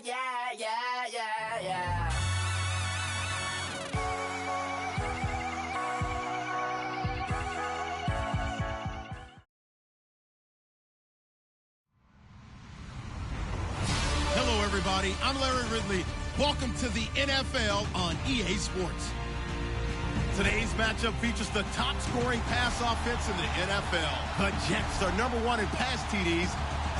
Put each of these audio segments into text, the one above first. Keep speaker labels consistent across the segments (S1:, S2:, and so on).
S1: yeah.
S2: Hello, everybody. I'm Larry Ridley. Welcome to the NFL on EA Sports. Today's matchup features the top-scoring pass offense in the NFL. The Jets are number one in pass TDs.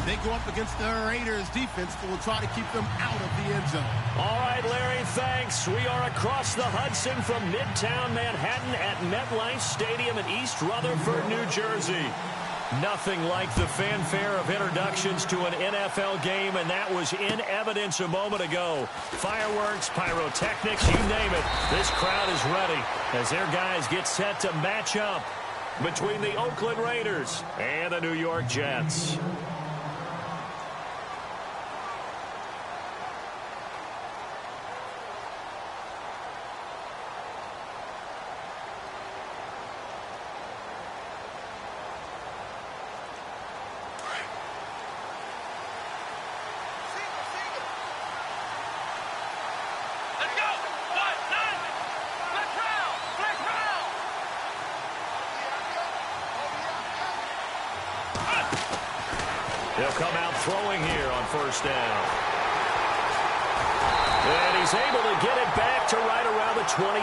S2: They go up against the Raiders defense that will try to keep them out of the end zone.
S3: All right, Larry, thanks. We are across the Hudson from Midtown Manhattan at MetLife Stadium in East Rutherford, New Jersey. Nothing like the fanfare of introductions to an NFL game, and that was in evidence a moment ago. Fireworks, pyrotechnics, you name it. This crowd is ready as their guys get set to match up between the Oakland Raiders and the New York Jets. He'll come out throwing here on first down. And he's able to get it back to right around the 27.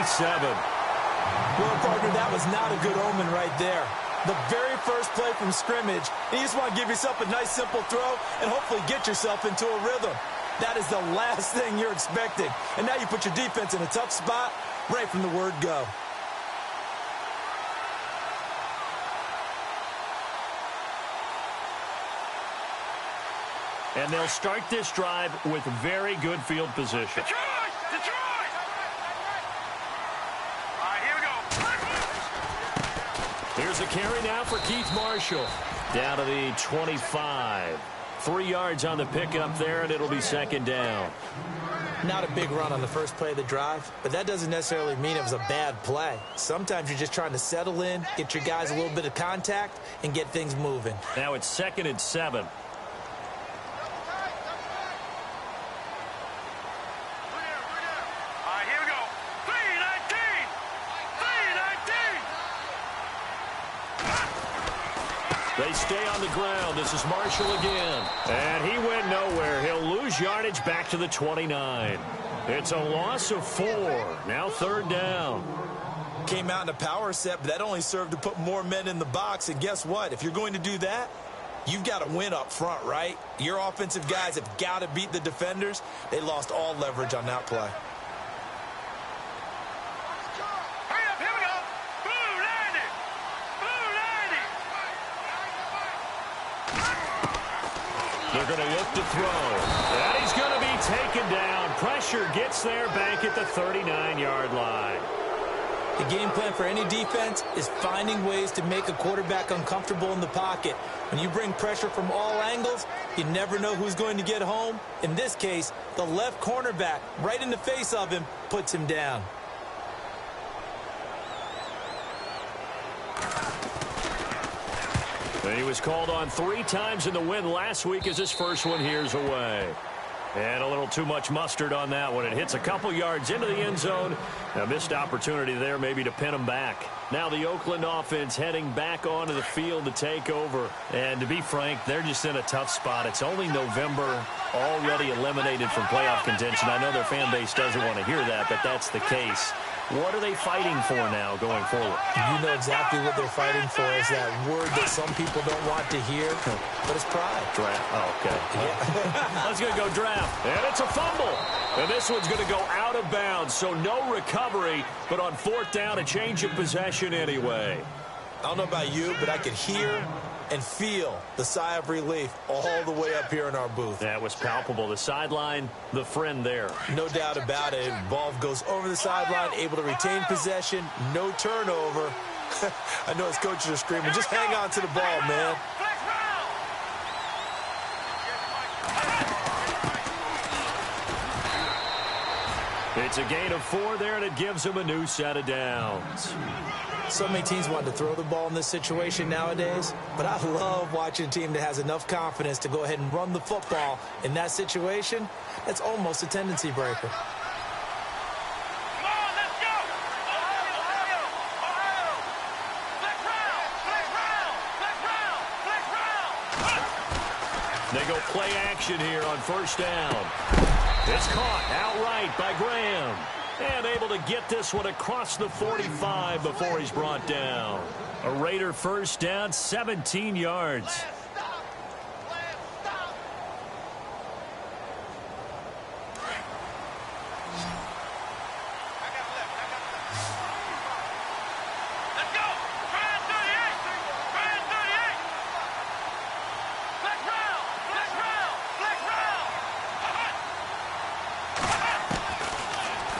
S4: Well, partner, that was not a good omen right there. The very first play from scrimmage, and you just want to give yourself a nice, simple throw and hopefully get yourself into a rhythm. That is the last thing you're expecting. And now you put your defense in a tough spot right from the word go.
S3: And they'll start this drive with very good field position.
S5: Detroit! All right, here we go.
S3: Here's a carry now for Keith Marshall. Down to the 25. 3 yards on the pickup there, and it'll be second down.
S4: Not a big run on the first play of the drive, but that doesn't necessarily mean it was a bad play. Sometimes you're just trying to settle in, get your guys a little bit of contact, and get things moving.
S3: Now it's 2nd and 7. They stay on the ground. This is Marshall again. And he went nowhere. He'll lose yardage back to the 29. It's a loss of 4. Now 3rd down.
S4: Came out in a power set, but that only served to put more men in the box. And guess what? If you're going to do that, you've got to win up front, right? Your offensive guys have got to beat the defenders. They lost all leverage on that play.
S3: They're going to look to throw. And he's going to be taken down. Pressure gets there back at the 39-yard line.
S4: The game plan for any defense is finding ways to make a quarterback uncomfortable in the pocket. When you bring pressure from all angles, you never know who's going to get home. In this case, the left cornerback, right in the face of him, puts him down.
S3: He was called on 3 times in the win last week as his first one here's away. And a little too much mustard on that one. It hits a couple yards into the end zone. A missed opportunity there maybe to pin him back. Now the Oakland offense heading back onto the field to take over. And to be frank, they're just in a tough spot. It's only November, already eliminated from playoff contention. I know their fan base doesn't want to hear that, but that's the case. What are they fighting for now going forward?
S4: You know exactly what they're fighting for is that word that some people don't want to hear, but it's pride.
S3: Draft. Oh, okay. Yeah. Let's go draft. And it's a fumble. And this one's going to go out of bounds, so no recovery, but on 4th down, a change of possession anyway.
S4: I don't know about you, but I could hear and feel the sigh of relief all the way up here in our booth.
S3: That was palpable. The sideline, the friend there.
S4: No doubt about it. Ball goes over the sideline, able to retain possession, no turnover. I know his coaches are screaming, just hang on to the ball, man.
S3: It's a gain of 4 there, and it gives them a new set of downs.
S4: So many teams want to throw the ball in this situation nowadays, but I love watching a team that has enough confidence to go ahead and run the football in that situation. That's almost a tendency breaker.
S3: They go play action here on first down. It's caught outright by Graham. And able to get this one across the 45 before he's brought down. A Raider first down, 17 yards.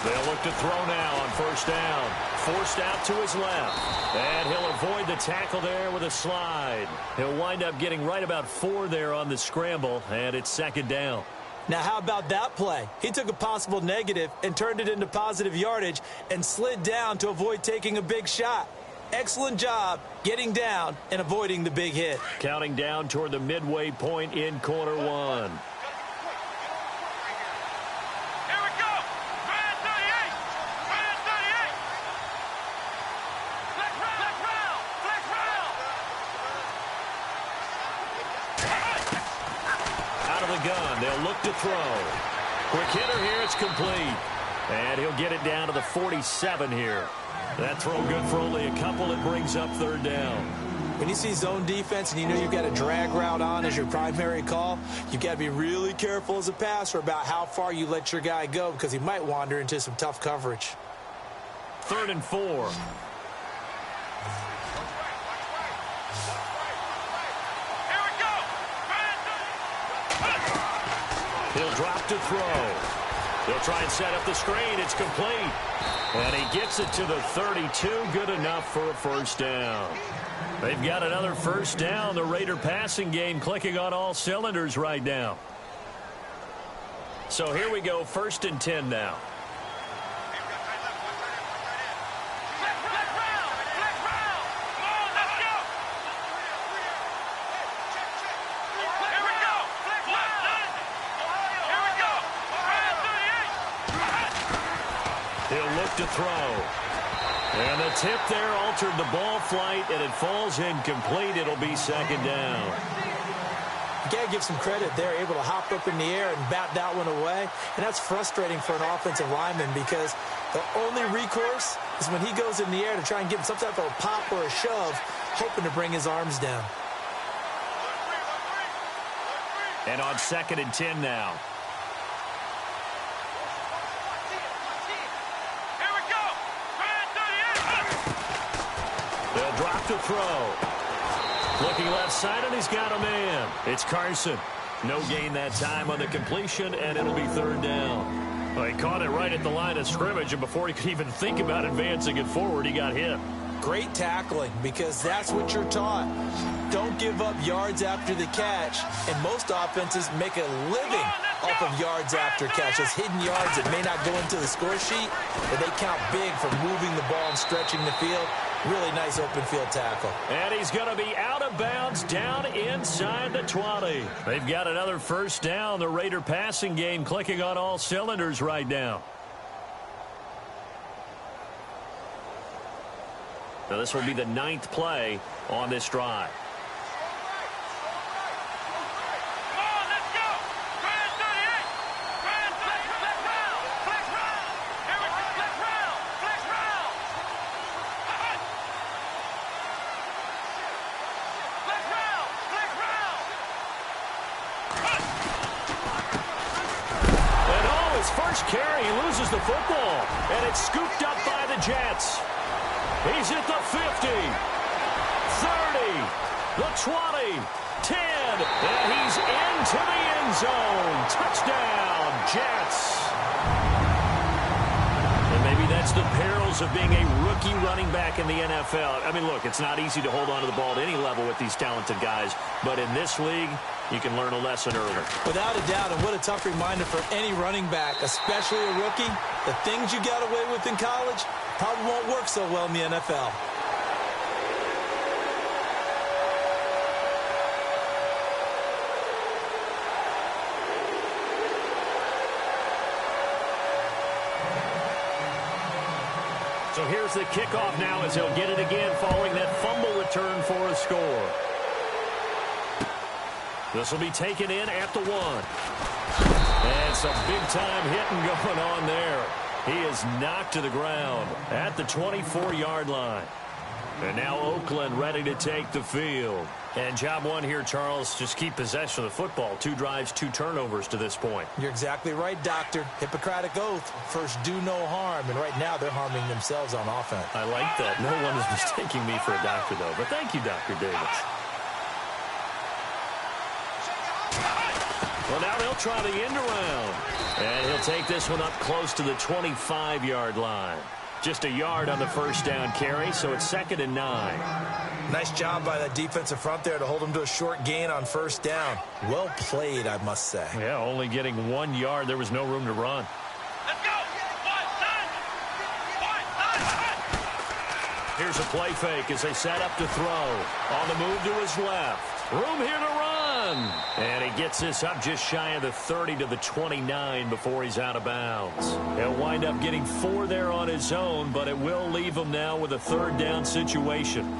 S3: They'll look to throw now on first down. Forced out to his left. And he'll avoid the tackle there with a slide. He'll wind up getting right about 4 there on the scramble, and it's second down.
S4: Now, how about that play? He took a possible negative and turned it into positive yardage and slid down to avoid taking a big shot. Excellent job getting down and avoiding the big hit.
S3: Counting down toward the midway point in quarter 1. Gun. They'll look to throw. Quick hitter here. It's complete. And he'll get it down to the 47 here. That throw good for only a couple. It brings up third down.
S4: When you see zone defense and you know you've got a drag route on as your primary call, you've got to be really careful as a passer about how far you let your guy go because he might wander into some tough coverage.
S3: 3rd and 4. He'll drop to throw. They'll try and set up the screen. It's complete. And he gets it to the 32. Good enough for a first down. They've got another first down. The Raider passing game clicking on all cylinders right now. So here we go. 1st and 10 now. To throw. And the tip there altered the ball flight, and it falls incomplete. It'll be second down.
S4: You got to give some credit. They're able to hop up in the air and bat that one away. And that's frustrating for an offensive lineman because the only recourse is when he goes in the air to try and give him some type of a pop or a shove, hoping to bring his arms down.
S3: And on 2nd and 10 now. They'll drop to throw. Looking left side, and he's got a man. It's Carson. No gain that time on the completion, and it'll be third down. Well, he caught it right at the line of scrimmage, and before he could even think about advancing it forward, he got hit.
S4: Great tackling, because that's what you're taught. Don't give up yards after the catch, and most offenses make a living off of yards after catches, hidden yards that may not go into the score sheet, but they count big for moving the ball and stretching the field. Really nice open field tackle.
S3: And he's going to be out of bounds down inside the 20. They've got another first down. The Raider passing game clicking on all cylinders right now. Now this will be the 9th play on this drive. First carry, he loses the football, and it's scooped up by the Jets. He's at the 50, 30, the 20, 10, and he's into the end zone. Touchdown, Jets. And maybe that's the perils of being a rookie running back in the NFL. I mean, look, it's not easy to hold on to the ball at any level with these talented guys, but in this league, you can learn a lesson early.
S4: Without a doubt, and what a tough reminder for any running back, especially a rookie. The things you got away with in college probably won't work so well in the NFL.
S3: So here's the kickoff now as he'll get it again following that fumble return for a score. This will be taken in at the 1. And some big-time hitting going on there. He is knocked to the ground at the 24-yard line. And now Oakland ready to take the field. And job one here, Charles, just keep possession of the football. 2 drives, 2 turnovers to this point.
S4: You're exactly right, Doctor. Hippocratic oath. First, do no harm. And right now, they're harming themselves on offense.
S3: I like that. No one is mistaking me for a doctor, though. But thank you, Dr. Davis. Well, now they'll try the end around. And he'll take this one up close to the 25-yard line. Just a yard on the first down carry, so it's 2nd and 9.
S4: Nice job by that defensive front there to hold him to a short gain on first down. Well played, I must say.
S3: Yeah, only getting 1 yard. There was no room to run.
S5: Let's go. 1, 9.
S3: Here's a play fake as they set up to throw. On the move to his left. Room here to run. And he gets this up just shy of the 30 to the 29 before he's out of bounds. He'll wind up getting 4 there on his own, but it will leave him now with a 3rd down situation.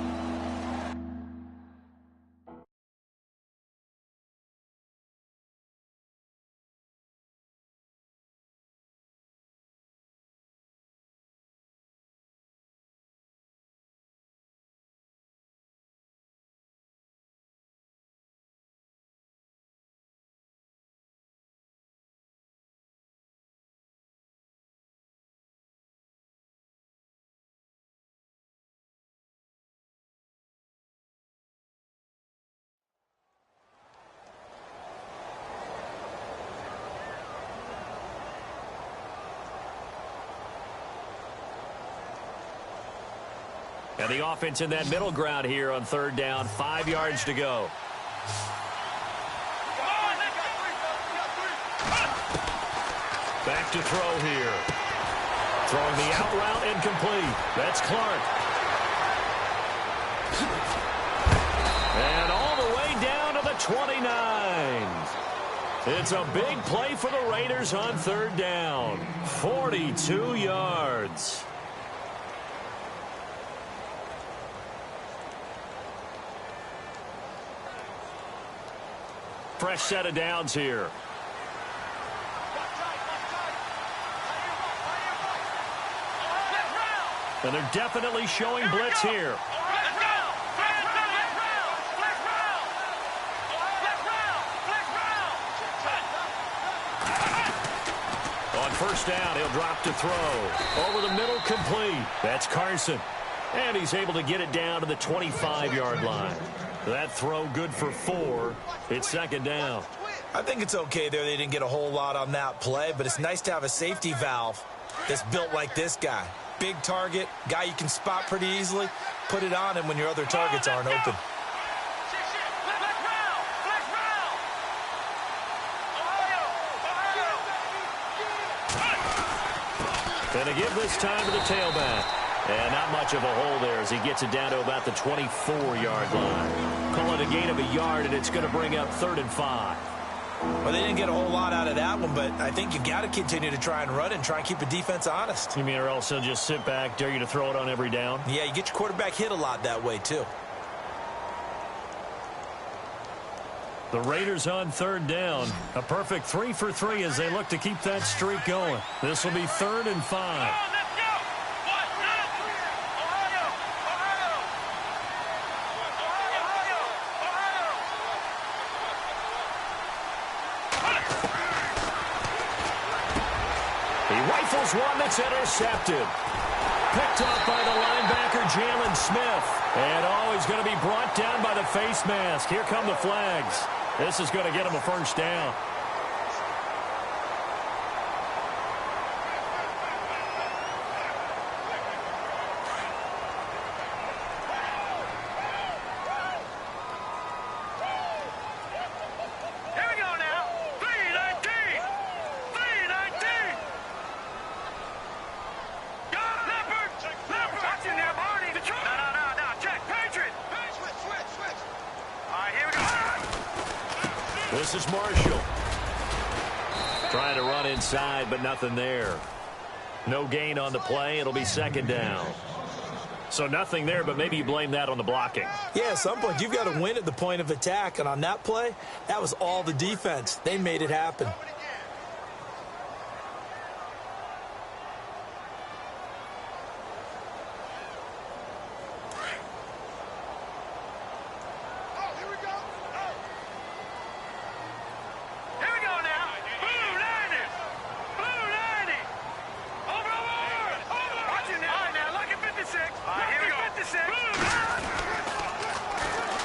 S3: And the offense in that middle ground here on 3rd down. 5 yards to go. Back to throw here. Throwing the out route incomplete. That's Clark. And all the way down to the 29. It's a big play for the Raiders on 3rd down. 42 yards. Fresh set of downs here. And they're definitely showing blitz here. On first down, he'll drop to throw. Over the middle, complete. That's Carson. And he's able to get it down to the 25-yard line. That throw good for 4. It's 2nd down.
S4: I think it's okay there. They didn't get a whole lot on that play, but it's nice to have a safety valve that's built like this guy. Big target, guy you can spot pretty easily. Put it on him when your other targets aren't open.
S3: Gonna give this time to the tailback. And not much of a hole there as he gets it down to about the 24-yard line. Call it a gain of a yard, and it's going to bring up 3rd and 5.
S4: Well, they didn't get a whole lot out of that one, but I think you've got to continue to try and run and try and keep the defense honest.
S3: You mean or else he'll just sit back, dare you to throw it on every down?
S4: Yeah, you get your quarterback hit a lot that way, too.
S3: The Raiders on 3rd down. A perfect 3 for 3 as they look to keep that streak going. This will be 3rd and 5. Rifles one that's intercepted. Picked up by the linebacker, Jalen Smith. And he's going to be brought down by the face mask. Here come the flags. This is going to get him a first down. This is Marshall. Trying to run inside, but nothing there. No gain on the play. It'll be second down. So nothing there, but maybe you blame that on the blocking.
S4: Yeah, at some point, you've got to win at the point of attack. And on that play, that was all the defense. They made it happen.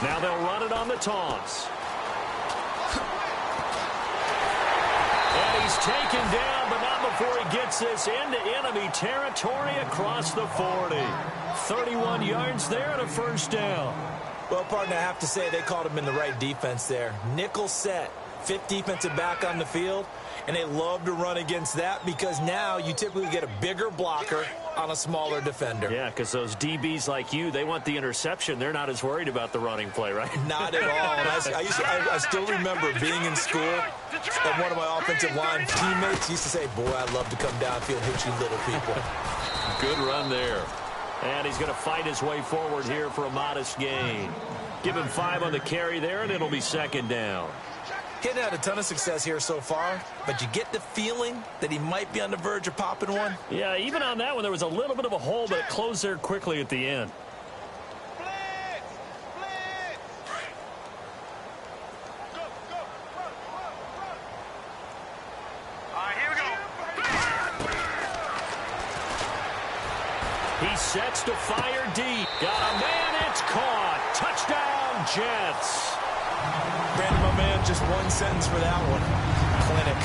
S3: Now they'll run it on the toss. And he's taken down, but not before he gets this into enemy territory across the 40. 31 yards there and a first down.
S4: Well, partner, I have to say they called him in the right defense there. Nickel set, fifth defensive back on the field, and they love to run against that because now you typically get a bigger blocker on a smaller defender.
S3: Yeah, because those DBs like you, they want the interception. They're not as worried about the running play, right?
S4: Not at all. And I still remember being in school, and one of my offensive line teammates used to say, boy, I'd love to come downfield and hit you little people.
S3: Good run there. And he's going to fight his way forward here for a modest gain. Give him 5 on the carry there, and it'll be second down.
S4: He hadn't had a ton of success here so far, but you get the feeling that he might be on the verge of popping one.
S3: Yeah, even on that one, there was a little bit of a hole, but it closed there quickly at the end. He sets to fire deep. Got a man, it's caught. Touchdown, Jets.
S4: Brandon, my man, just one sentence for that one. Clinic.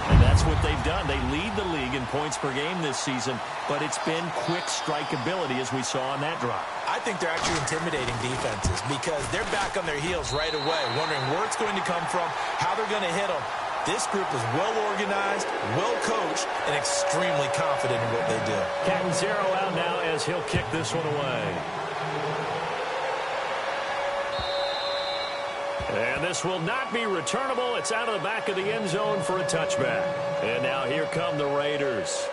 S3: And that's what they've done. They lead the league in points per game this season, but it's been quick strikeability as we saw on that drive.
S4: I think they're actually intimidating defenses because they're back on their heels right away, wondering where it's going to come from, how they're going to hit them. This group is well-organized, well-coached, and extremely confident in what they do.
S3: Captain Zero out now as he'll kick this one away. And this will not be returnable. It's out of the back of the end zone for a touchback. And now here come the Raiders.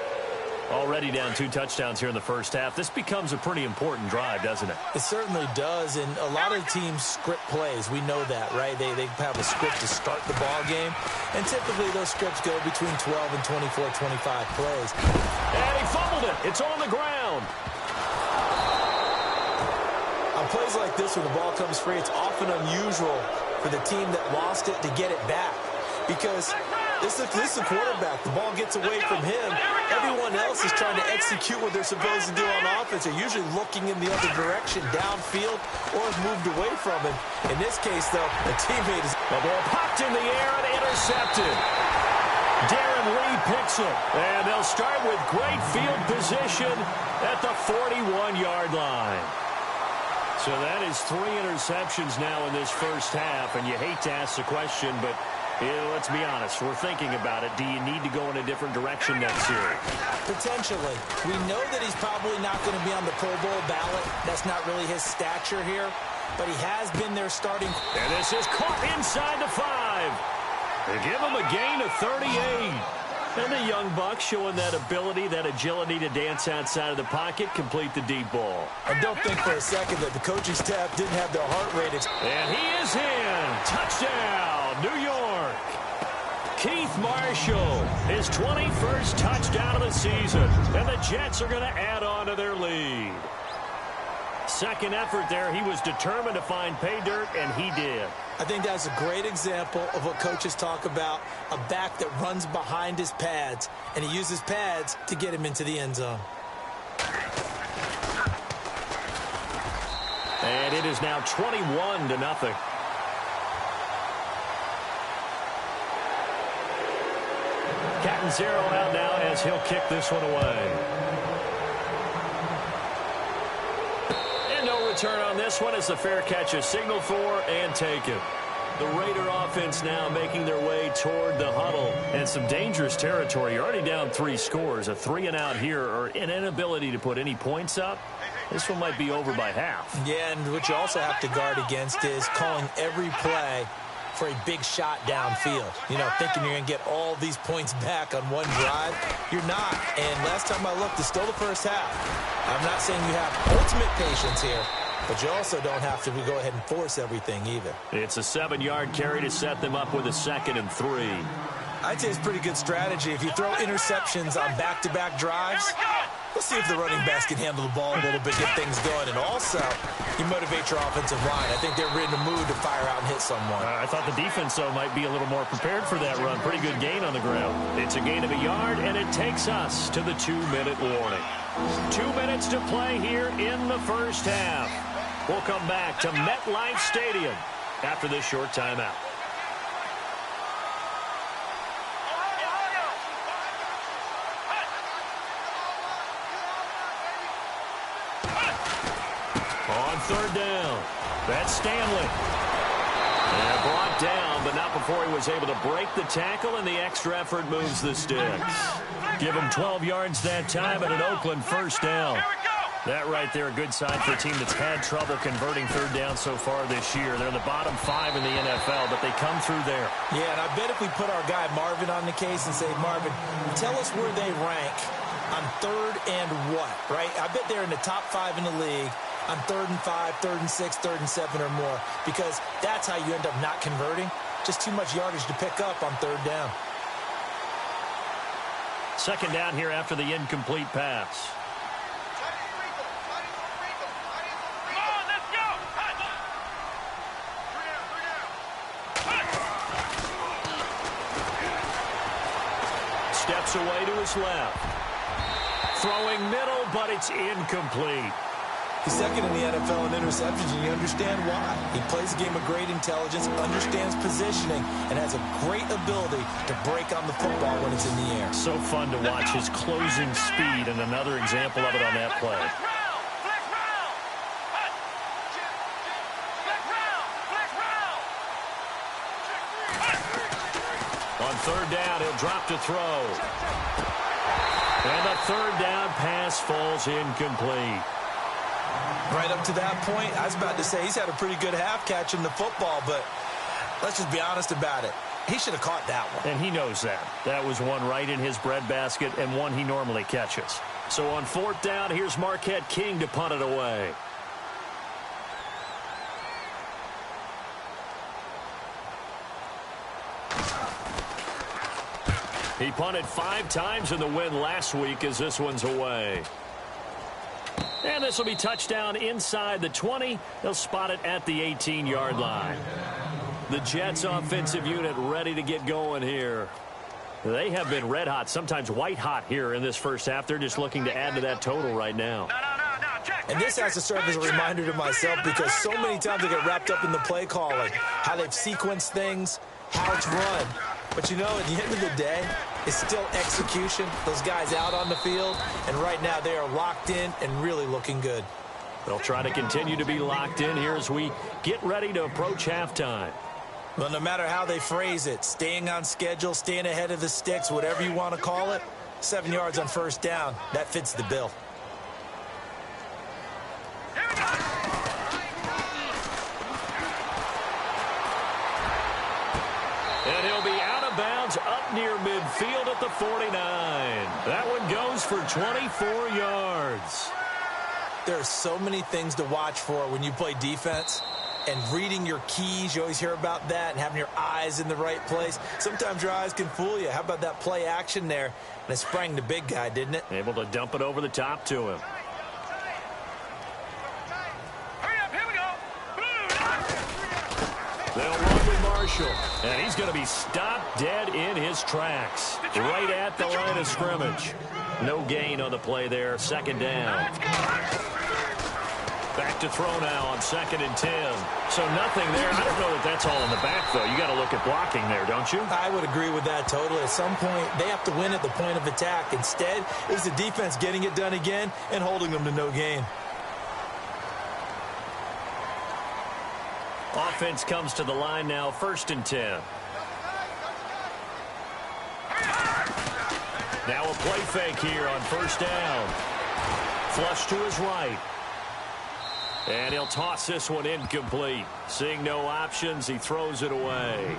S3: Already down 2 touchdowns here in the first half. This becomes a pretty important drive, doesn't it?
S4: It certainly does, and a lot of teams script plays. We know that, right? They have a script to start the ball game, and typically those scripts go between 12 and 24, 25 plays.
S3: And he fumbled it. It's on the ground.
S4: On plays like this, when the ball comes free, it's often unusual for the team that lost it to get it back because this is the quarterback. The ball gets away from him. Everyone else is trying to execute what they're supposed to do on offense. They're usually looking in the other direction, downfield, or have moved away from him. In this case, though, the teammate is...
S3: The ball popped in the air and intercepted. Darren Lee picks it. And they'll start with great field position at the 41-yard line. So that is 3 interceptions now in this first half, and you hate to ask the question, but let's be honest, we're thinking about it. Do you need to go in a different direction next series?
S4: Potentially. We know that he's probably not going to be on the Pro Bowl ballot. That's not really his stature here, but he has been their starting.
S3: And this is caught inside the 5. They give him a gain of 38. And the young buck showing that ability, that agility to dance outside of the pocket, complete the deep ball.
S4: And don't think for a second that the coaching staff didn't have their heart rate.
S3: And he is in. Touchdown, New York. Keith Marshall, his 21st touchdown of the season. And the Jets are going to add on to their lead. Second effort there, he was determined to find pay dirt, and he did.
S4: I think that's a great example of what coaches talk about, a back that runs behind his pads, and he uses pads to get him into the end zone.
S3: And it is now 21-0. Captain Zero out now as he'll kick this one away. Return on this one as the fair catch is signaled for and taken. The Raider offense now making their way toward the huddle. And some dangerous territory. You're already down 3 scores. A 3-and-out here or an inability to put any points up. This one might be over by half.
S4: Yeah, and what you also have to guard against is calling every play for a big shot downfield. You know, thinking you're going to get all these points back on one drive. You're not. And last time I looked, it's still the first half. I'm not saying you have ultimate patience here, but you also don't have to go ahead and force everything either.
S3: It's a 7-yard carry to set them up with a 2nd and 3.
S4: I'd say it's pretty good strategy. If you throw interceptions on back-to-back drives, let's see if the running backs can handle the ball a little bit, get things going. And also, you motivate your offensive line. I think they're in the mood to fire out and hit someone.
S3: I thought the defense, though, might be a little more prepared for that run. Pretty good gain on the ground. It's a gain of a yard, and it takes us to the 2-minute warning. 2 minutes to play here in the first half. We'll come back to MetLife Stadium after this short timeout. On 3rd down, that's Stanley. And brought down, but not before he was able to break the tackle, and the extra effort moves the sticks. Give him 12 yards that time and an Oakland 1st down. That right there, a good sign for a team that's had trouble converting 3rd down so far this year. They're in the bottom 5 in the NFL, but they come through there. Yeah, and I bet if we put our guy Marvin on the case and say, Marvin, tell us where they rank on 3rd and what, right? I bet they're in the top 5 in the league on 3rd and 5, 3rd and 6, 3rd and 7 or more, because that's how you end up not converting. Just too much yardage to pick up on 3rd down. 2nd down here after the incomplete pass. Steps away to his left. Throwing middle, but it's incomplete.
S4: He's 2nd in the NFL in interceptions, and you understand why. He plays a game of great intelligence, understands positioning, and has a great ability to break on the football when it's in the air.
S3: So fun to watch his closing speed, and another example of it on that play. On 3rd down, he'll drop to throw. And the 3rd down pass falls incomplete.
S4: Right up to that point, I was about to say he's had a pretty good half catching the football, but let's just be honest about it. He should have caught that one.
S3: And he knows that. That was one right in his breadbasket and one he normally catches. So on 4th down, here's Marquette King to punt it away. He punted 5 times in the win last week as this one's away. And this will be touchdown inside the 20. They'll spot it at the 18-yard line. The Jets offensive unit ready to get going here. They have been red hot, sometimes white hot here in this first half. They're just looking to add to that total right now.
S4: And this has to serve as a reminder to myself, because so many times I get wrapped up in the play calling, how they've sequenced things, how it's run. But, you know, at the end of the day, it's still execution. Those guys out on the field, and right now they are locked in and really looking good.
S3: They'll try to continue to be locked in here as we get ready to approach halftime.
S4: Well, no matter how they phrase it, staying on schedule, staying ahead of the sticks, whatever you want to call it, 7 yards on 1st down, that fits the bill.
S3: And he'll be out of bounds up near midfield at the 49. That one goes for 24 yards.
S4: There are so many things to watch for when you play defense. And reading your keys, you always hear about that, and having your eyes in the right place. Sometimes your eyes can fool you. How about that play action there? And it sprang the big guy, didn't it?
S3: Able to dump it over the top to him. They'll run with Marshall, and he's going to be stopped dead in his tracks, right at the line of scrimmage. No gain on the play there, 2nd down. Back to throw now on 2nd and 10. So nothing there. I don't know that that's all in the back, though. You got to look at blocking there, don't you?
S4: I would agree with that totally. At some point, they have to win at the point of attack. Instead, it was the defense getting it done again and holding them to no gain.
S3: Offense comes to the line now, 1st and 10. Now a play fake here on 1st down. Flush to his right. And he'll toss this one incomplete. Seeing no options, he throws it away.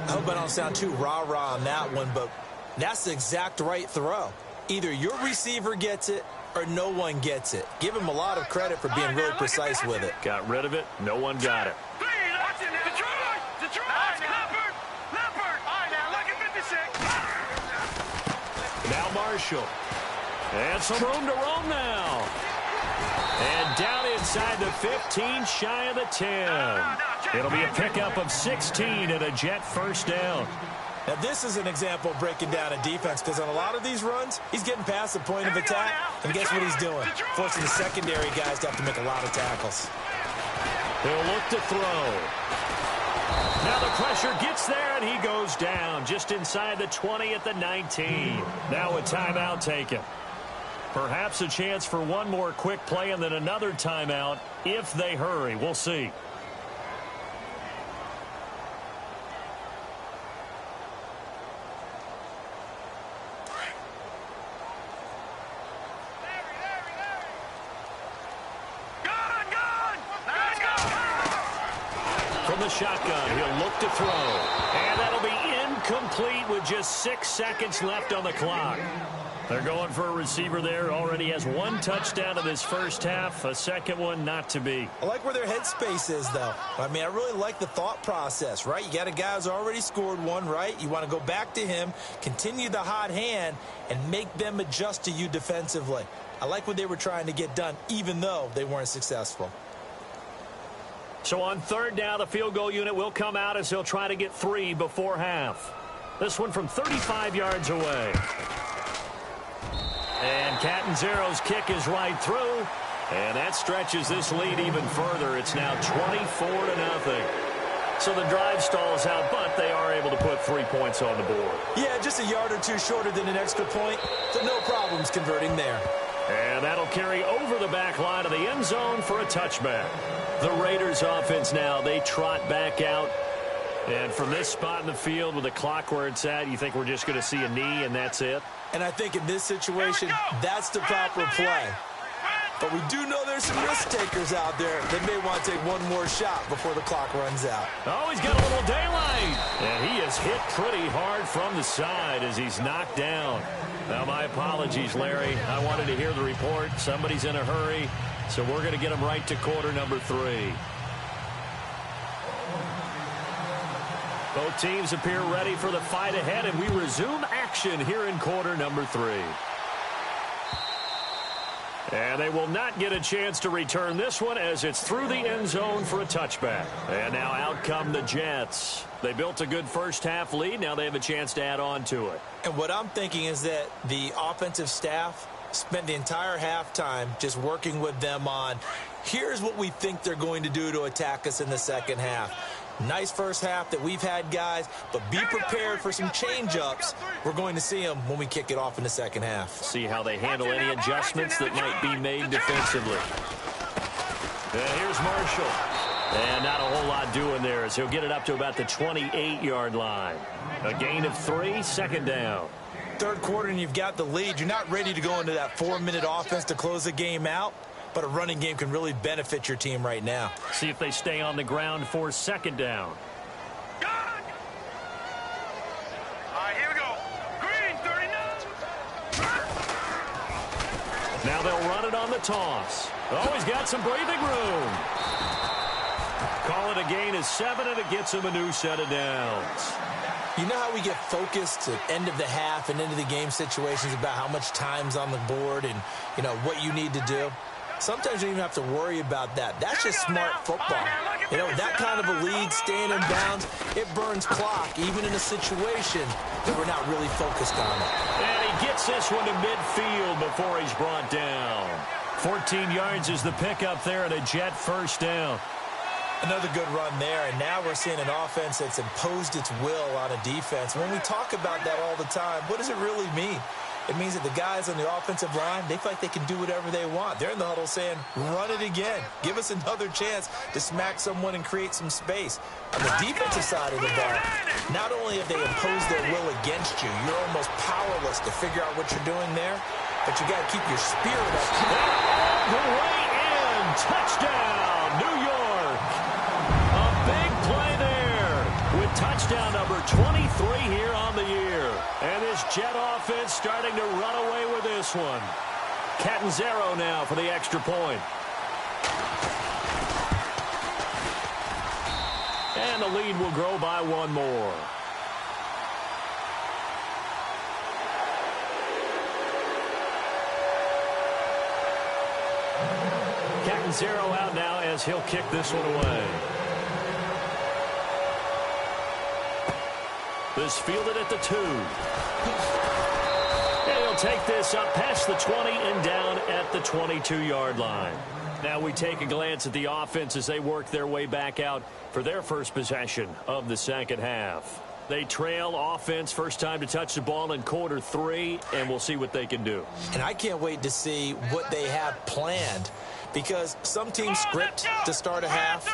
S4: I hope I don't sound too rah-rah on that one, but that's the exact right throw. Either your receiver gets it or no one gets it. Give him a lot of credit for being really precise with it.
S3: Got rid of it. No one got it. Now Marshall. And some room to roam now. And down inside the 15, shy of the 10. It'll be a pickup of 16 and a Jet first down.
S4: Now, this is an example of breaking down a defense, because on a lot of these runs, he's getting past the point of attack, and guess what he's doing? Forcing the secondary guys to have to make a lot of tackles.
S3: He'll look to throw. Now the pressure gets there, and he goes down just inside the 20 at the 19. Now a timeout taken. Perhaps a chance for one more quick play and then another timeout if they hurry. We'll see. From the shotgun, he'll look to throw. And that'll be incomplete with just 6 seconds left on the clock. They're going for a receiver there. Already has one touchdown in this first half. A second one not to be.
S4: I like where their headspace is, though. I mean, I really like the thought process, right? You got a guy who's already scored one, right? You want to go back to him, continue the hot hand, and make them adjust to you defensively. I like what they were trying to get done, even though they weren't successful.
S3: So on third down, the field goal unit will come out as he'll try to get 3 before half. This one from 35 yards away. And Catanzero's kick is right through. And that stretches this lead even further. It's now 24-0. So the drive stalls out, but they are able to put 3 points on the board.
S4: Yeah, just a yard or two shorter than an extra point. So no problems converting there.
S3: And that'll carry over the back line of the end zone for a touchback. The Raiders offense now, they trot back out. And from this spot in the field with the clock where it's at, you think we're just going to see a knee and that's it?
S4: And I think in this situation, that's the proper play. But we do know there's some risk takers out there that may want to take one more shot before the clock runs out.
S3: Oh, he's got a little daylight. And he is hit pretty hard from the side as he's knocked down. Now, my apologies, Larry. I wanted to hear the report. Somebody's in a hurry. So we're going to get him right to quarter number 3. Both teams appear ready for the fight ahead, and we resume action here in quarter number 3. And they will not get a chance to return this one as it's through the end zone for a touchback. And now out come the Jets. They built a good first half lead. Now they have a chance to add on to it.
S4: And what I'm thinking is that the offensive staff spent the entire halftime just working with them on, here's what we think they're going to do to attack us in the second half. Nice first half that we've had, guys, but be prepared for some change-ups. We're going to see them when we kick it off in the second half.
S3: See how they handle any adjustments that might be made defensively. And here's Marshall. And not a whole lot doing there as he'll get it up to about the 28-yard line. A gain of 3, second down.
S4: Third quarter and you've got the lead. You're not ready to go into that 4-minute offense to close the game out. But a running game can really benefit your team right now.
S3: See if they stay on the ground for second down.
S5: All right, here we go. Green, 39.
S3: Now they'll run it on the toss. Oh, he's got some breathing room. Call it a gain of 7, and it gets him a new set of downs.
S4: You know how we get focused at end of the half and into the game situations about how much time's on the board and, you know, what you need to do? Sometimes you don't even have to worry about that. That's just smart football. You know, that kind of a lead, staying in bounds, it burns clock, even in a situation that we're not really focused on it.
S3: And he gets this one to midfield before he's brought down. 14 yards is the pickup there and a Jet first down.
S4: Another good run there, and now we're seeing an offense that's imposed its will on a defense. When we talk about that all the time, what does it really mean? It means that the guys on the offensive line, they feel like they can do whatever they want. They're in the huddle saying, run it again. Give us another chance to smack someone and create some space. On the defensive side of the ball, not only have they imposed their will against you, you're almost powerless to figure out what you're doing there, but you got to keep your spirit up.
S3: All the way in. and touchdown, New York. A big play there with touchdown number 23 here on the year. And this Jet offense starting to run away with this one. Catanzaro now for the extra point. And the lead will grow by one more. Catanzaro out now as he'll kick this one away. This fielded at the 2. And he'll take this up past the 20 and down at the 22-yard line. Now we take a glance at the offense as they work their way back out for their first possession of the second half. They trail offense, first time to touch the ball in quarter 3, and we'll see what they can do.
S4: And I can't wait to see what they have planned, because some teams script to start a half.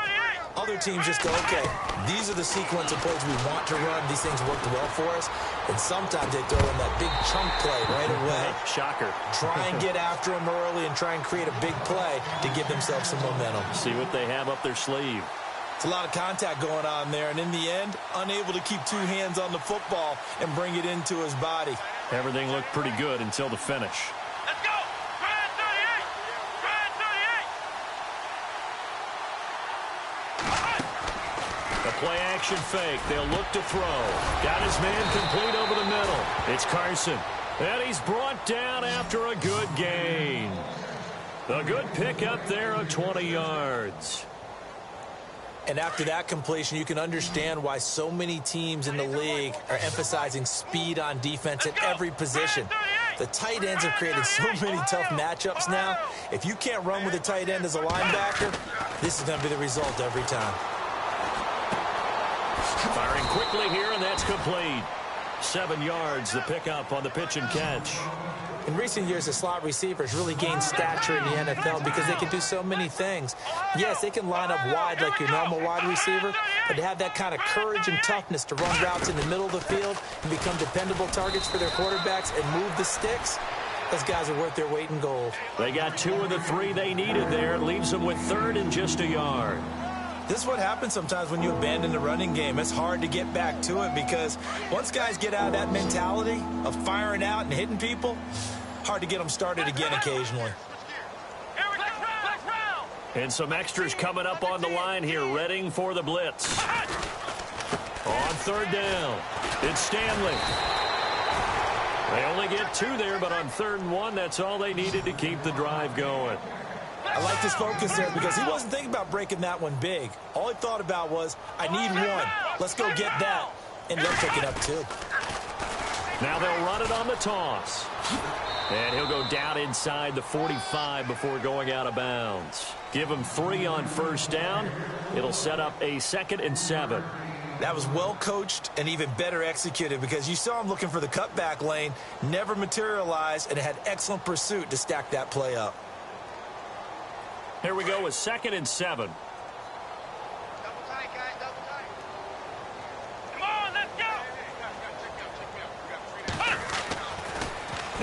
S4: Other teams just go, okay, these are the sequence of plays we want to run. These things worked well for us. And sometimes they throw in that big chunk play right away.
S3: Shocker.
S4: Try and get after them early and try and create a big play to give themselves some momentum.
S3: See what they have up their sleeve.
S4: It's a lot of contact going on there, and in the end, unable to keep two hands on the football and bring it into his body.
S3: Everything looked pretty good until the finish.
S5: Let's go. Try 38.
S3: A play-action fake. They'll look to throw. Got his man complete over the middle. It's Carson. And he's brought down after a good gain. A good pickup there of 20 yards.
S4: And after that completion, you can understand why so many teams in the league are emphasizing speed on defense at every position. The tight ends have created so many tough matchups now. If you can't run with a tight end as a linebacker, this is going to be the result every time.
S3: Firing quickly here, and that's complete. 7 yards, the pickup on the pitch and catch.
S4: In recent years, the slot receivers really gained stature in the NFL because they can do so many things. Yes, they can line up wide like your normal wide receiver, but to have that kind of courage and toughness to run routes in the middle of the field and become dependable targets for their quarterbacks and move the sticks, those guys are worth their weight in gold.
S3: They got 2 of the 3 they needed there. It leaves them with 3rd and just a yard.
S4: This is what happens sometimes when you abandon the running game. It's hard to get back to it because once guys get out of that mentality of firing out and hitting people, hard to get them started again occasionally.
S3: And some extras coming up on the line here, readying for the blitz. On 3rd down, it's Stanley. They only get 2 there, but on 3rd and 1, that's all they needed to keep the drive going.
S4: I like this focus there because he wasn't thinking about breaking that one big. All he thought about was, I need 1. Let's go get that. And they'll pick it up too.
S3: Now they'll run it on the toss. And he'll go down inside the 45 before going out of bounds. Give him 3 on 1st down. It'll set up a 2nd and 7.
S4: That was well coached and even better executed because you saw him looking for the cutback lane, never materialized, and had excellent pursuit to stack that play up.
S3: Here we go with 2nd and 7.
S5: Double tight, guys. Double tight. Come on, let's go.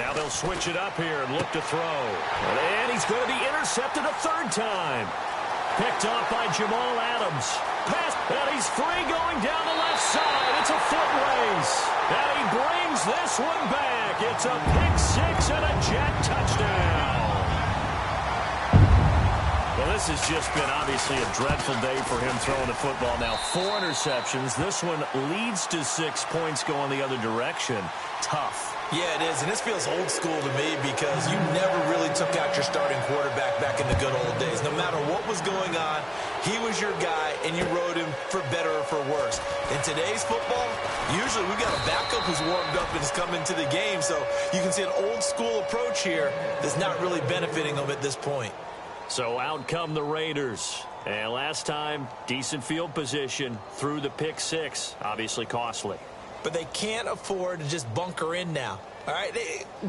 S3: Now they'll switch it up here and look to throw. And he's going to be intercepted a 3rd time. Picked off by Jamal Adams. Pass, and he's free going down the left side. It's a foot race. And he brings this one back. It's a pick 6 and a Jet touchdown. Well, this has just been obviously a dreadful day for him throwing the football. Now 4 interceptions. This one leads to 6 points going the other direction. Tough.
S4: Yeah, it is, and this feels old school to me because you never really took out your starting quarterback back in the good old days. No matter what was going on, he was your guy, and you rode him for better or for worse. In today's football, usually we got a backup who's warmed up and has come into the game, so you can see an old school approach here that's not really benefiting them at this point.
S3: So out come the Raiders. And last time, decent field position through the pick 6. Obviously costly.
S4: But they can't afford to just bunker in now. All right,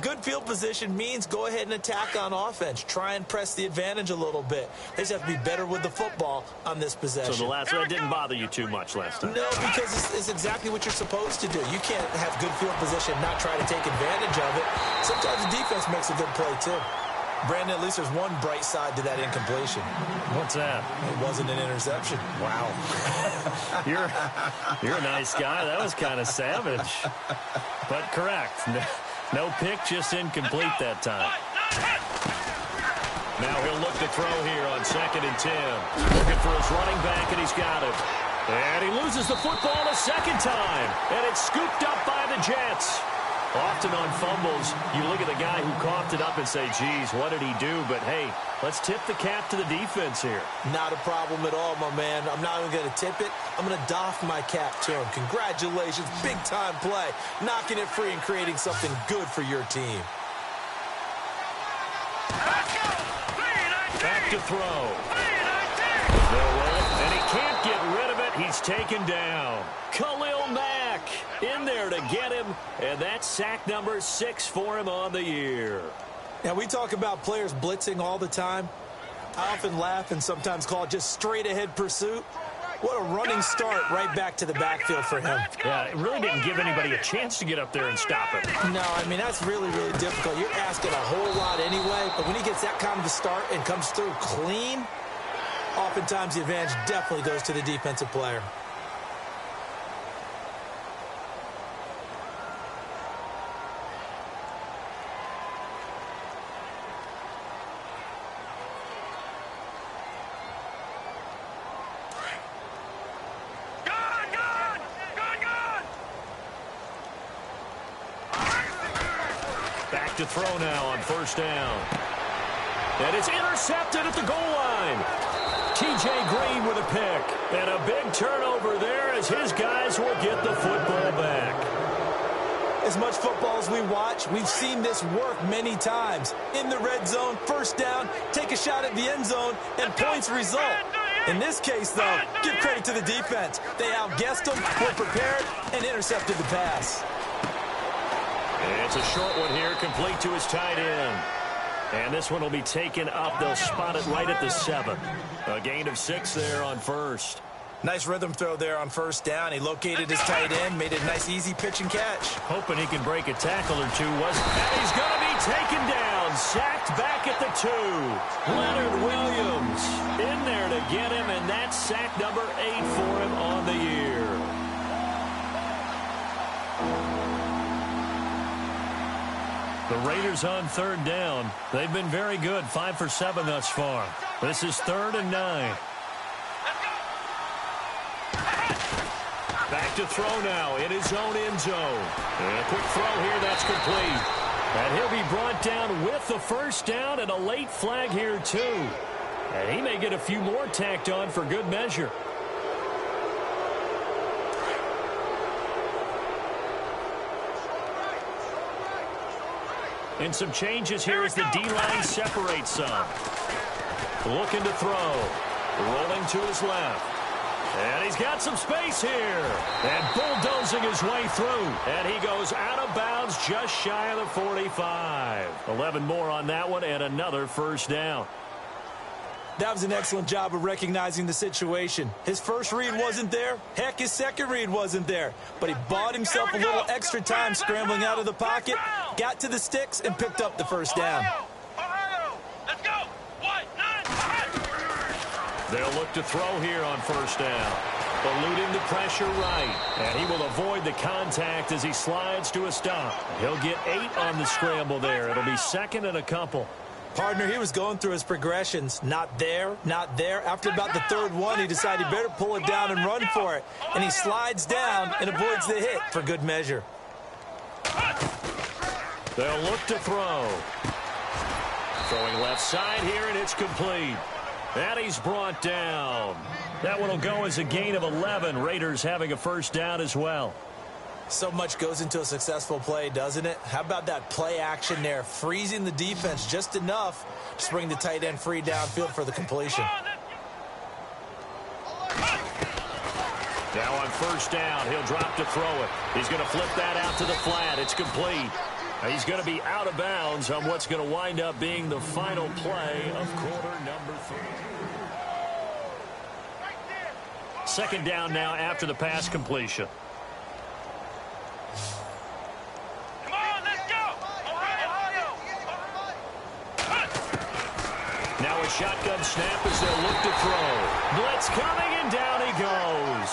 S4: good field position means go ahead and attack on offense. Try and press the advantage a little bit. They just have to be better with the football on this possession.
S3: So the last one didn't bother you too much last time?
S4: No, because it's exactly what you're supposed to do. You can't have good field position and not try to take advantage of it. Sometimes the defense makes a good play too. Brandon, at least there's one bright side to that incompletion.
S3: What's that?
S4: It wasn't an interception.
S3: Wow. You're a nice guy. That was kind of savage. But correct. No pick, just incomplete that time. Now he'll look to throw here on 2nd and 10. Looking for his running back, and he's got it. And he loses the football a second time. And it's scooped up by the Jets. Often on fumbles, you look at the guy who coughed it up and say, geez, what did he do? But, hey, let's tip the cap to the defense here.
S4: Not a problem at all, my man. I'm not even going to tip it. I'm going to doff my cap to him. Congratulations. Big-time play. Knocking it free and creating something good for your team.
S3: Back to throw. And he can't get rid of it. He's taken down. Khalil Mack in there to get him. And that's sack number 6 for him on the year.
S4: Now, we talk about players blitzing all the time. I often laugh and sometimes call it just straight-ahead pursuit. What a running start right back to the backfield for him.
S3: Yeah, it really didn't give anybody a chance to get up there and stop him.
S4: No, I mean, that's really, really difficult. You're asking a whole lot anyway, but when he gets that kind of a start and comes through clean, oftentimes the advantage definitely goes to the defensive player.
S3: To throw now on 1st down. And it's intercepted at the goal line. T.J. Green with a pick. And a big turnover there as his guys will get the football back.
S4: As much football as we watch, we've seen this work many times. In the red zone, 1st down, take a shot at the end zone, and points result. In this case, though, give credit to the defense. They outguessed them, were prepared, and intercepted the pass.
S3: It's a short one here, complete to his tight end. And this one will be taken up. They'll spot it right at the 7. A gain of 6 there on 1st.
S4: Nice rhythm throw there on 1st down. He located his tight end, made it a nice, easy pitch and catch.
S3: Hoping he can break a tackle or two. And he's going to be taken down. Sacked back at the 2. Leonard Williams in there to get him, and that's sack number 8 for him on the year. The Raiders on 3rd down. They've been very good, 5 for 7 thus far. This is 3rd and 9. Back to throw now in his own end zone. And a quick throw here, that's complete. And he'll be brought down with the 1st down and a late flag here too. And he may get a few more tacked on for good measure. And some changes here as the D-line separates some. Looking to throw. Rolling to his left. And he's got some space here. And bulldozing his way through. And he goes out of bounds just shy of the 45. 11 more on that one and another 1st down.
S4: That was an excellent job of recognizing the situation. His first read wasn't there. Heck, his second read wasn't there. But he bought himself a little extra time scrambling out of the pocket, got to the sticks, and picked up the 1st down.
S5: Let's go. 1, 9,
S3: They'll look to throw here on 1st down. Eluding the pressure right. And he will avoid the contact as he slides to a stop. He'll get 8 on the scramble there. It'll be 2nd and a couple.
S4: Partner, he was going through his progressions. Not there, not there. After about the 3rd one, he decided he better pull it down and run for it. And he slides down and avoids the hit for good measure.
S3: They'll look to throw. Throwing left side here, and it's complete. And he's brought down. That one will go as a gain of 11. Raiders having a 1st down as well.
S4: So much goes into a successful play, doesn't it? How about that play action there? Freezing the defense just enough to bring the tight end free downfield for the completion.
S3: Now on 1st down, he'll drop to throw it. He's going to flip that out to the flat. It's complete. He's going to be out of bounds on what's going to wind up being the final play of quarter number 3. 2nd down now after the pass completion. Now a shotgun snap as they'll look to throw. Blitz coming, and down he goes.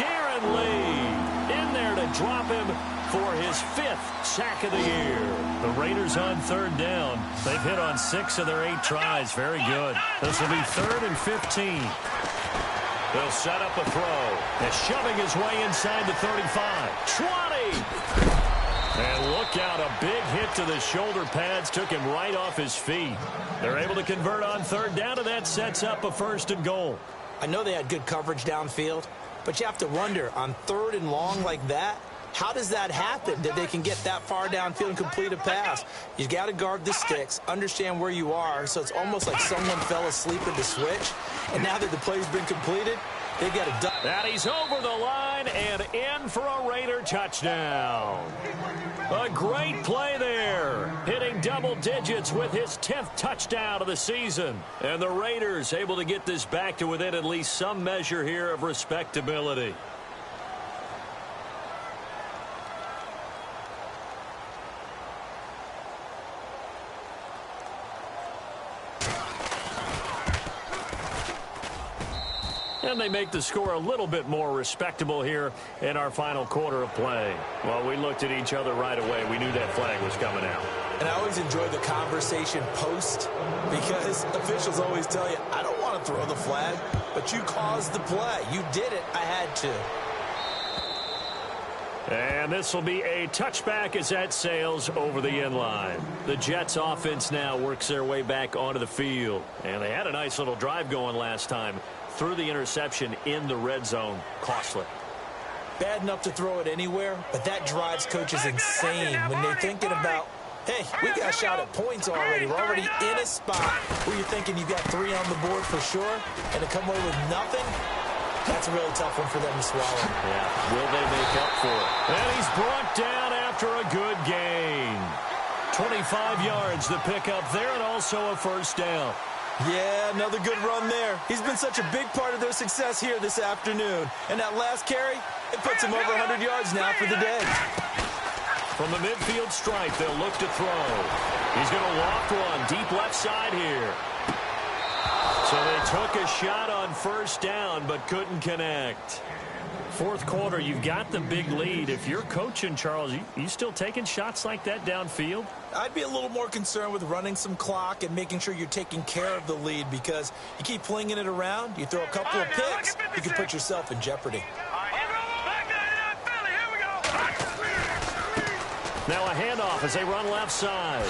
S3: Darren Lee in there to drop him for his 5th sack of the year. The Raiders on 3rd down. They've hit on 6 of their 8 tries. Very good. This will be 3rd and 15. They'll set up a throw. And shoving his way inside the 35. 20! And look out, a big hit to the shoulder pads took him right off his feet. They're able to convert on 3rd down, and that sets up a 1st and goal.
S4: I know they had good coverage downfield, but you have to wonder, on 3rd and long like that, how does that happen that they can get that far downfield and complete a pass? You got to guard the sticks, understand where you are, so it's almost like someone fell asleep at the switch, and now that the play's been completed, they got a duck.
S3: And he's over the line and in for a Raider touchdown. A great play there, hitting double digits with his 10th touchdown of the season. And the Raiders able to get this back to within at least some measure here of respectability. And they make the score a little bit more respectable here in our final quarter of play. Well, we looked at each other right away. We knew that flag was coming out.
S4: And I always enjoy the conversation post because officials always tell you, I don't want to throw the flag, but you caused the play. You did it. I had to.
S3: And this will be a touchback as that sails over the end line. The Jets offense now works their way back onto the field. And they had a nice little drive going last time. Threw the interception in the red zone. Costly.
S4: Bad enough to throw it anywhere, but that drives coaches insane when they're thinking about, hey, we got shot at points already. We're already in a spot where you're thinking you got 3 on the board for sure, and to come away with nothing, that's a really tough one for them to swallow.
S3: Yeah, will they make up for it? And he's brought down after a good gain. 25 yards the pickup there, and also a 1st down.
S4: Yeah, another good run there. He's been such a big part of their success here this afternoon. And that last carry, it puts him over 100 yards now for the day.
S3: From the midfield stripe, they'll look to throw. He's going to loft one deep left side here. So they took a shot on 1st down, but couldn't connect. 4th quarter, you've got the big lead. If you're coaching, Charles, you still taking shots like that downfield?
S4: I'd be a little more concerned with running some clock and making sure you're taking care of the lead because you keep flinging it around, you throw a couple of picks, you can put yourself in jeopardy.
S3: Now a handoff as they run left side.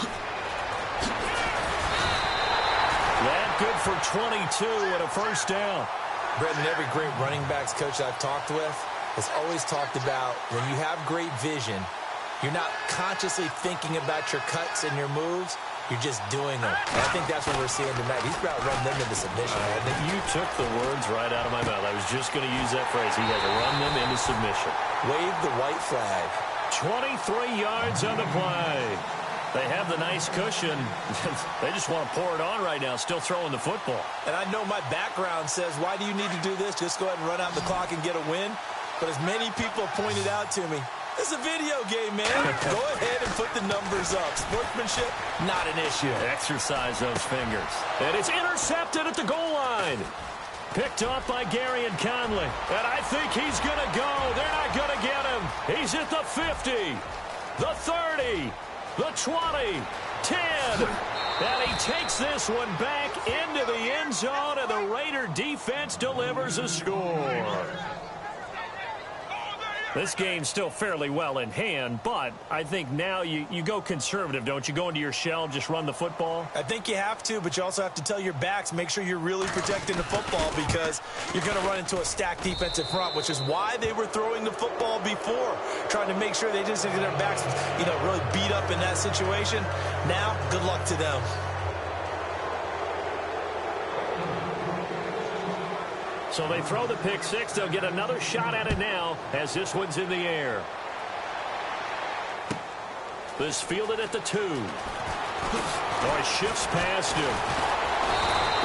S3: That good for 22 and a 1st down.
S4: Brendan, every great running backs coach I've talked with has always talked about when you have great vision, you're not consciously thinking about your cuts and your moves. You're just doing them. And I think that's what we're seeing tonight. He's about running them into submission.
S3: You took the words right out of my mouth. I was just going to use that phrase. He has run them into submission.
S4: Wave the white flag.
S3: 23 yards on the play. They have the nice cushion. They just want to pour it on right now, still throwing the football.
S4: And I know my background says, why do you need to do this? Just go ahead and run out the clock and get a win. But as many people pointed out to me, it's a video game, man. Go ahead and put the numbers up. Sportsmanship, not an issue.
S3: Exercise those fingers. And it's intercepted at the goal line. Picked off by Gary and Conley. And I think he's going to go. They're not going to get him. He's at the 50, the 30, the 20, 10. And he takes this one back into the end zone, and the Raider defense delivers a score. This game's still fairly well in hand, but I think now you go conservative, don't you? Go into your shell, just run the football?
S4: I think you have to, but you also have to tell your backs, make sure you're really protecting the football because you're going to run into a stacked defensive front, which is why they were throwing the football before, trying to make sure they just get their backs, really beat up in that situation. Now, good luck to them.
S3: So they throw the pick six. They'll get another shot at it now as this one's in the air. This fielded at the 2. Oh, he shifts past him.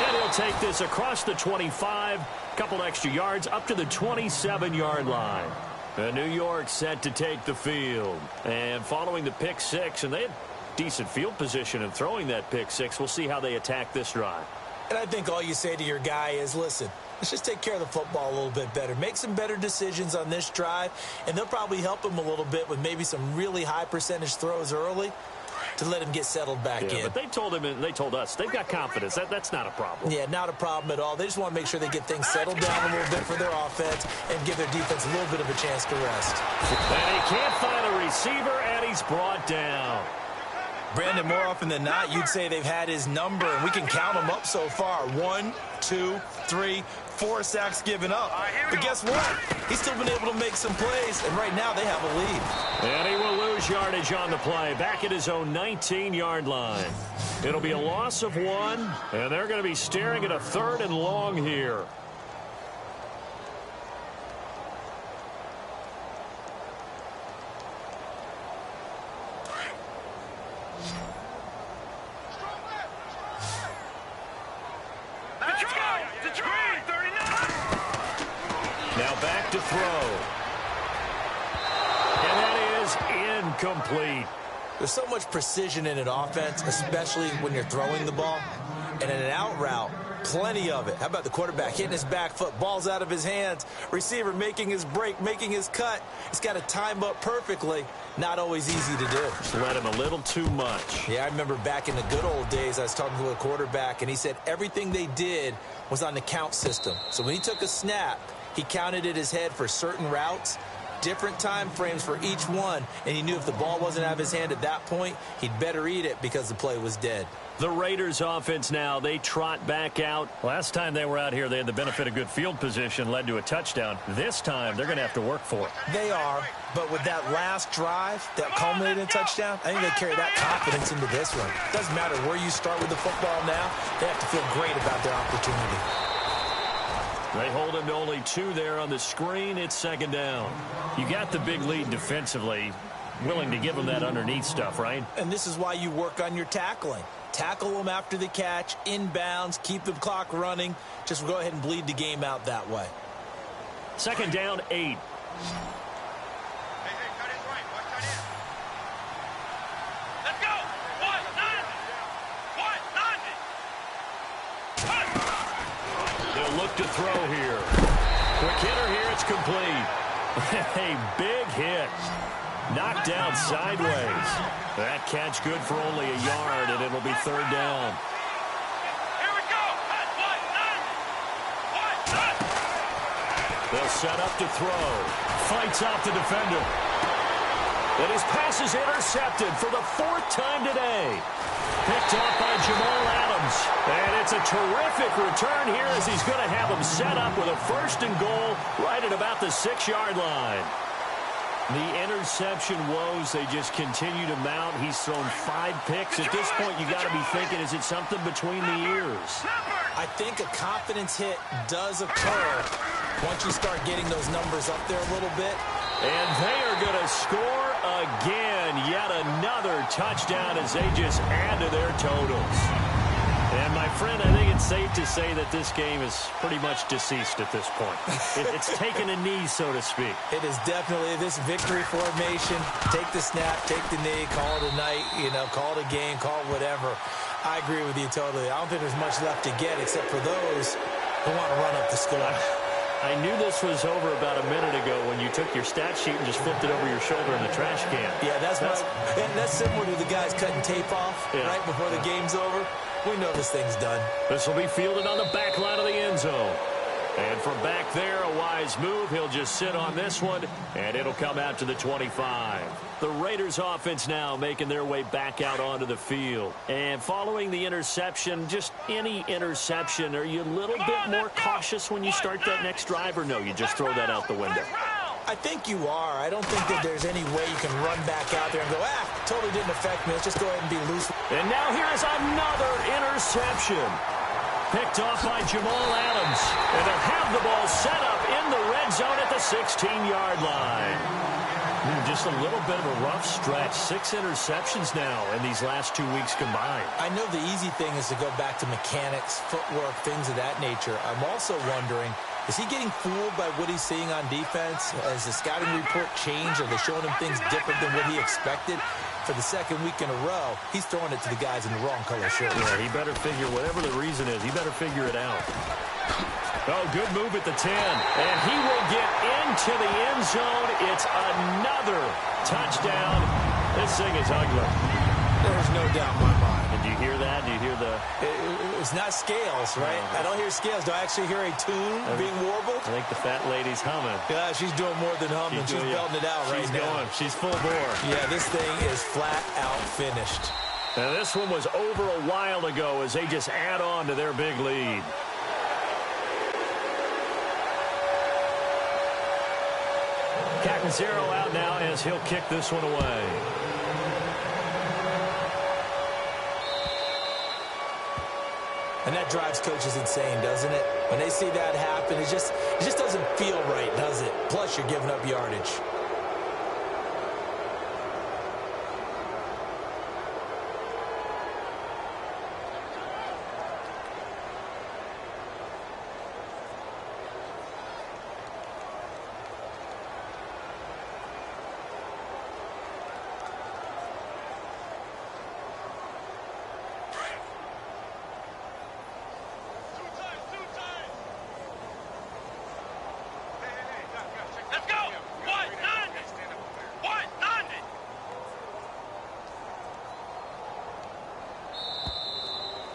S3: And he'll take this across the 25. Couple extra yards up to the 27-yard line. And New York set to take the field. And following the pick six, and they had decent field position in throwing that pick six. We'll see how they attack this drive.
S4: And I think all you say to your guy is, listen, let's just take care of the football a little bit better. Make some better decisions on this drive, and they'll probably help him a little bit with maybe some really high percentage throws early to let him get settled back in.
S3: But they told him and they told us they've got confidence. That's not a problem.
S4: Yeah, not a problem at all. They just want to make sure they get things settled down a little bit for their offense and give their defense a little bit of a chance to rest.
S3: And he can't find a receiver, and he's brought down.
S4: Brandon, more often than not, you'd say they've had his number, and we can count them up so far. 1, 2, 3, 4 sacks given up. But guess what? He's still been able to make some plays, and right now they have a lead.
S3: And he will lose yardage on the play, back at his own 19-yard line. It'll be a loss of 1, and they're going to be staring at a 3rd and long here. Now back to throw. And that is incomplete.
S4: There's so much precision in an offense, especially when you're throwing the ball. And in an out route, plenty of it. How about the quarterback hitting his back foot, ball's out of his hands, receiver making his break, making his cut. He's got to time up perfectly. Not always easy to do.
S3: Just let him a little too much.
S4: Yeah, I remember back in the good old days, I was talking to a quarterback, and he said everything they did was on the count system. So when he took a snap, he counted in his head for certain routes, different time frames for each one, and he knew if the ball wasn't out of his hand at that point, he'd better eat it because the play was dead.
S3: The Raiders offense now, they trot back out. Last time they were out here, they had the benefit of good field position, led to a touchdown. This time, they're going to have to work for it.
S4: They are, but with that last drive that culminated in a touchdown, I think they carry that confidence into this one. Doesn't matter where you start with the football now, they have to feel great about their opportunity.
S3: They hold him to only 2 there on the screen. It's 2nd down. You got the big lead defensively, willing to give them that underneath stuff, right?
S4: And this is why you work on your tackling. Tackle them after the catch, inbounds, keep the clock running. Just go ahead and bleed the game out that way.
S3: 2nd down, 8.
S5: Hey, cut his right. Watch that in. Let's go. 1, 9.
S3: They'll look to throw here. Quick hitter here. It's complete. A big hit. Knocked down sideways. That catch good for only a yard, and it'll be 3rd down.
S5: Here we go. 1, 9.
S3: They'll set up to throw. Fights out the defender. And his pass is intercepted for the 4th time today. Picked off by Jamal Adams. And it's a terrific return here as he's going to have him set up with a 1st and goal right at about the 6-yard line. The interception woes, they just continue to mount. He's thrown 5 picks. At this point, you got to be thinking, is it something between the ears?
S4: I think a confidence hit does occur once you start getting those numbers up there a little bit.
S3: And they are going to score again. Yet another touchdown as they just add to their totals. And, my friend, I think it's safe to say that this game is pretty much deceased at this point. It's taken a knee, so to speak.
S4: It is definitely this victory formation. Take the snap, take the knee, call it a night, call it a game, call it whatever. I agree with you totally. I don't think there's much left to get except for those who want to run up the score.
S3: I knew this was over about a minute ago when you took your stat sheet and just flipped it over your shoulder in the trash can.
S4: Yeah, that's similar to the guys cutting tape off right before the game's over. We know this thing's done.
S3: This will be fielded on the back line of the end zone. And from back there, a wise move. He'll just sit on this one, and it'll come out to the 25. The Raiders offense now making their way back out onto the field. And following the interception, just any interception, are you a little bit more cautious when you start that next drive, or no, you just throw that out the window?
S4: I think you are. I don't think that there's any way you can run back out there and go, totally didn't affect me. Let's just go ahead and be loose.
S3: And now here's another interception. Picked off by Jamal Adams. And they'll have the ball set up in the red zone at the 16-yard line. Just a little bit of a rough stretch. 6 interceptions now in these last 2 weeks combined.
S4: I know the easy thing is to go back to mechanics, footwork, things of that nature. I'm also wondering, is he getting fooled by what he's seeing on defense? Has the scouting report changed? Are they showing him things different than what he expected? for the second week in a row, he's throwing it to the guys in the wrong color shirts.
S3: Yeah, he better figure, whatever the reason is, he better figure it out. Oh, good move at the 10. And he will get into the end zone. It's another touchdown. This thing is ugly.
S4: There's no doubt in my mind.
S3: Did you hear that? Do you hear the...
S4: It's not scales, right? I don't hear scales. Do I actually hear a tune being warbled?
S3: I think the fat lady's humming.
S4: Yeah, she's doing more than humming. She's belting it out right now.
S3: She's going. She's full bore.
S4: Yeah, this thing is flat out finished.
S3: Now, this one was over a while ago as they just add on to their big lead. Catanzaro out now as he'll kick this one away.
S4: And that drives coaches insane, doesn't it? When they see that happen, it just doesn't feel right, does it? Plus, you're giving up yardage.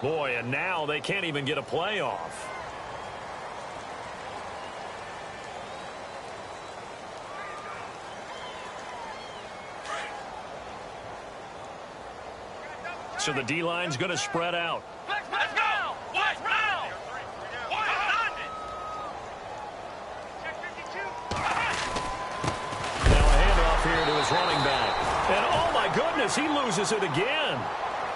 S3: Boy, and now they can't even get a play off. So the D-line's going to spread out.
S5: Let's go! Wide round!
S3: Now a handoff here to his running back. And oh my goodness, he loses it again.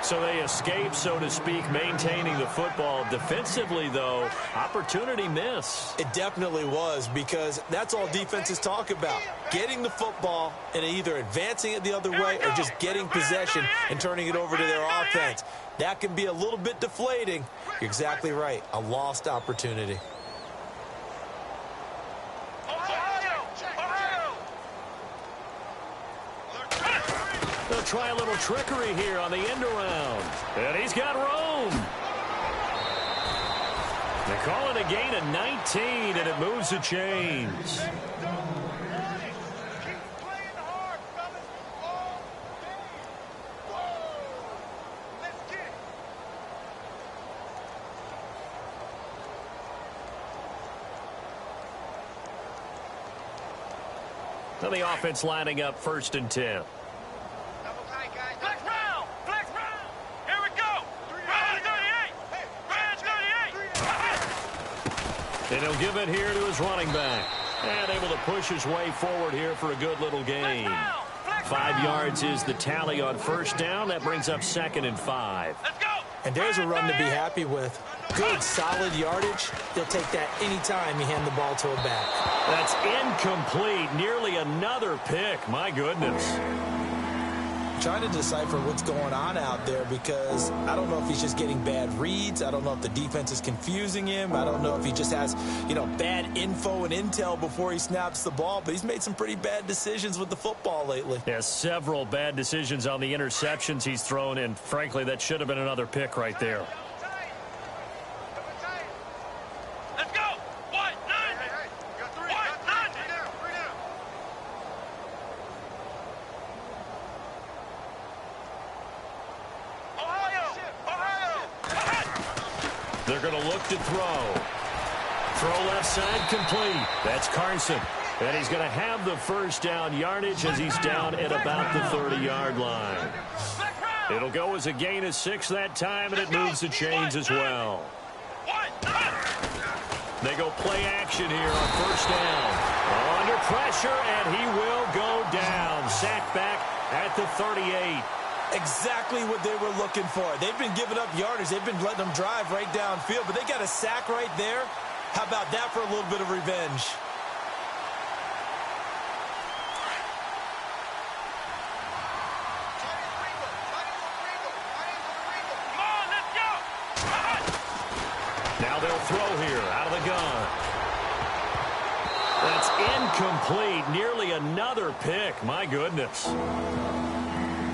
S3: So they escape, so to speak, maintaining the football. Defensively, though, opportunity miss.
S4: It definitely was, because that's all defenses talk about. Getting the football and either advancing it the other way or just getting possession and turning it over to their offense. That can be a little bit deflating. You're exactly right. A lost opportunity.
S3: They'll try a little trickery here on the end around. And he's got room. They call it a gain of 19, and it moves the chains. Now the offense lining up 1st and 10. And he'll give it here to his running back. And able to push his way forward here for a good little gain. 5 yards is the tally on 1st down. That brings up 2nd and 5.
S4: And there's a run to be happy with. Good, solid yardage. They'll take that anytime you hand the ball to a back.
S3: That's incomplete. Nearly another pick. My goodness.
S4: Trying to decipher what's going on out there, because I don't know if he's just getting bad reads. I don't know if the defense is confusing him. I don't know if he just has, bad info and intel before he snaps the ball. But he's made some pretty bad decisions with the football lately.
S3: Yeah, several bad decisions on the interceptions he's thrown, and frankly, that should have been another pick right there. They're going to look to throw. Throw left side complete. That's Carson. And he's going to have the 1st down yardage as he's down at about the 30-yard line. It'll go as a gain of 6 that time, and it moves the chains as well. They go play action here on 1st down. Under pressure, and he will go down. Sacked back at the 38.
S4: Exactly what they were looking for. They've been giving up yardage. They've been letting them drive right downfield, but they got a sack right there. How about that for a little bit of revenge?
S3: Now they'll throw here out of the gun. That's incomplete. Nearly another pick. My goodness.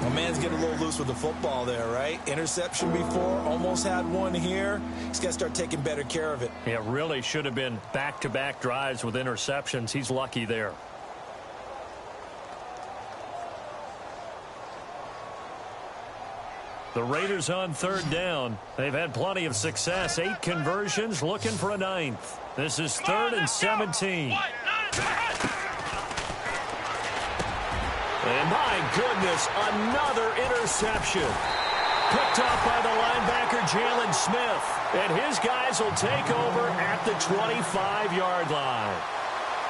S4: My man's getting a little loose with the football there, right? Interception before, almost had one here. He's got to start taking better care of it.
S3: Yeah, really should have been back-to-back drives with interceptions. He's lucky there. The Raiders on third down. They've had plenty of success. 8 conversions, looking for a 9th. This is 3rd and 17. And my goodness, another interception. Picked off by the linebacker, Jalen Smith. And his guys will take over at the 25-yard line.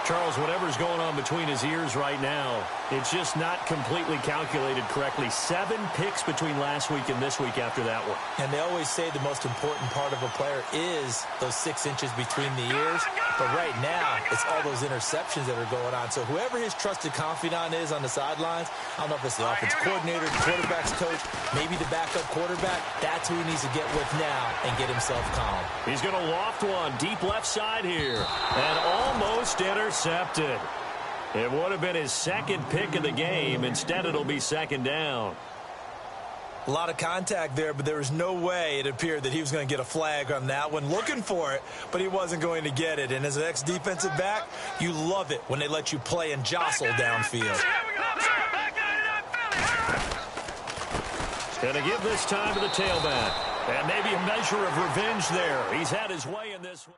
S3: Charles, whatever's going on between his ears right now, it's just not completely calculated correctly. 7 picks between last week and this week after that one.
S4: And they always say the most important part of a player is those 6 inches between the ears. But right now, it's all those interceptions that are going on. So whoever his trusted confidant is on the sidelines, I don't know if it's the offensive coordinator, the quarterback's coach, maybe the backup quarterback, that's who he needs to get with now and get himself calm.
S3: He's going to loft one deep left side here. And almost intercepted. It would have been his 2nd pick of the game. Instead, it'll be 2nd down.
S4: A lot of contact there, but there was no way it appeared that he was going to get a flag on that one. Looking for it, but he wasn't going to get it. And as an ex-defensive back, you love it when they let you play and jostle downfield.
S3: Going to give this time to the tailback. And maybe a measure of revenge there. He's had his way in this one.